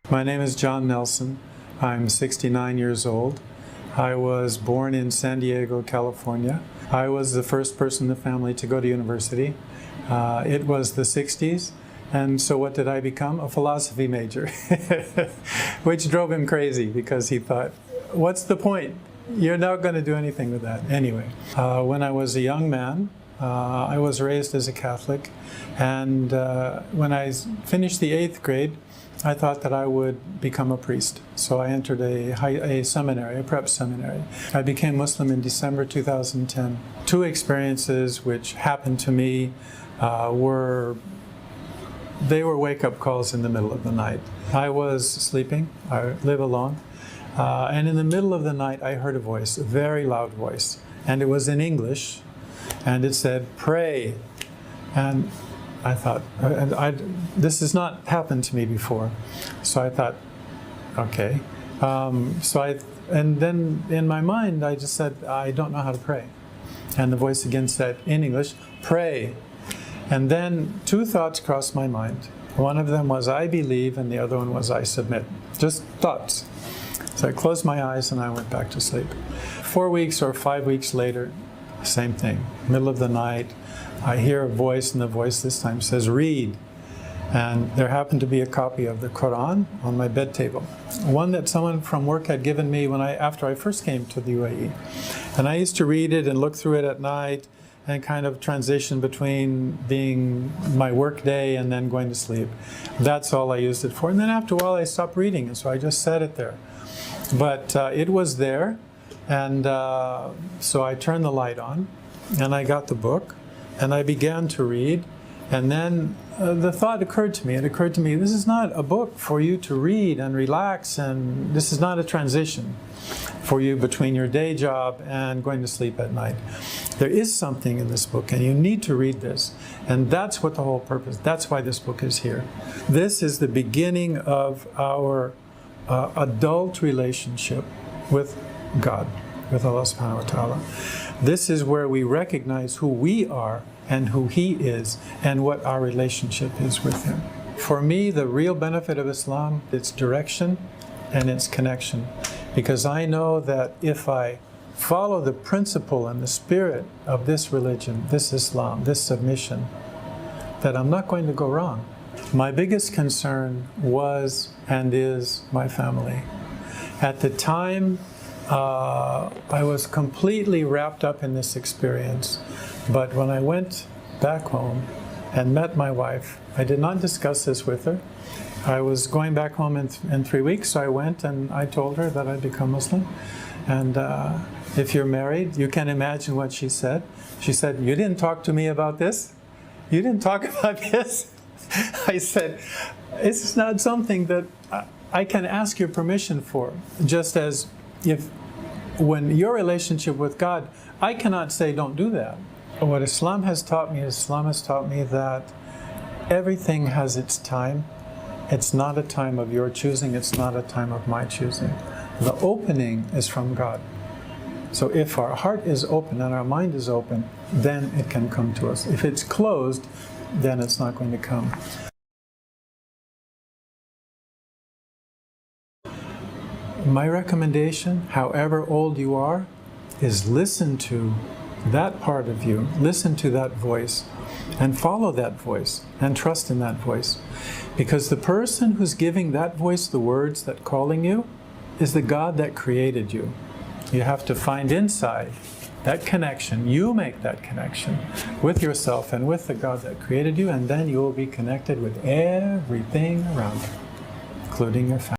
My name is John Nelson. I'm 69 years old. I was born in San Diego, California. I was the first person in the family to go to university. It was the 60s, and so what did I become? A philosophy major, which drove him crazy because he thought, what's the point? You're not going to do anything with that. Anyway, when I was a young man, I was raised as a Catholic, and when I finished the 8th grade, I thought that I would become a priest. So I entered a seminary, a prep seminary. I became Muslim in December 2010. Two experiences which happened to me were wake-up calls in the middle of the night. I was sleeping, I live alone, and in the middle of the night I heard a voice, a very loud voice, and it was in English, and it said, "Pray." And I thought, this has not happened to me before. So I thought, okay. And then in my mind, I just said, I don't know how to pray. And the voice again said, in English, "Pray." And then two thoughts crossed my mind. One of them was, I believe, and the other one was, I submit. Just thoughts. So I closed my eyes and I went back to sleep. 4 weeks or 5 weeks later, same thing. Middle of the night, I hear a voice, and the voice this time says, "Read." And there happened to be a copy of the Quran on my bed table. One that someone from work had given me after I first came to the UAE. And I used to read it and look through it at night and kind of transition between being my work day and then going to sleep. That's all I used it for. And then after a while I stopped reading, and so I just set it there. But it was there, and so I turned the light on, and I got the book, and I began to read, and then the thought occurred to me. It occurred to me, this is not a book for you to read and relax, and this is not a transition for you between your day job and going to sleep at night. There is something in this book, and you need to read this. And that's what the whole purpose, that's why this book is here. This is the beginning of our adult relationship with God, with Allah subhanahu wa ta'ala. This is where we recognize who we are and who He is and what our relationship is with Him. For me, the real benefit of Islam, its direction and its connection. Because I know that if I follow the principle and the spirit of this religion, this Islam, this submission, that I'm not going to go wrong. My biggest concern was and is my family. At the time, I was completely wrapped up in this experience. But when I went back home and met my wife, I did not discuss this with her. I was going back home in 3 weeks, so I went and I told her that I'd become Muslim. And if you're married, you can imagine what she said. She said, "You didn't talk to me about this? You didn't talk about this?" I said, "It's not something that I can ask your permission for, just as when your relationship with God, I cannot say don't do that." What Islam has taught me that everything has its time. It's not a time of your choosing, it's not a time of my choosing. The opening is from God. So if our heart is open and our mind is open, then it can come to us. If it's closed, then it's not going to come. My recommendation, however old you are, is listen to that part of you, listen to that voice, and follow that voice, and trust in that voice. Because the person who's giving that voice the words that calling you is the God that created you. You have to find inside that connection. You make that connection with yourself and with the God that created you, and then you will be connected with everything around you, including your family.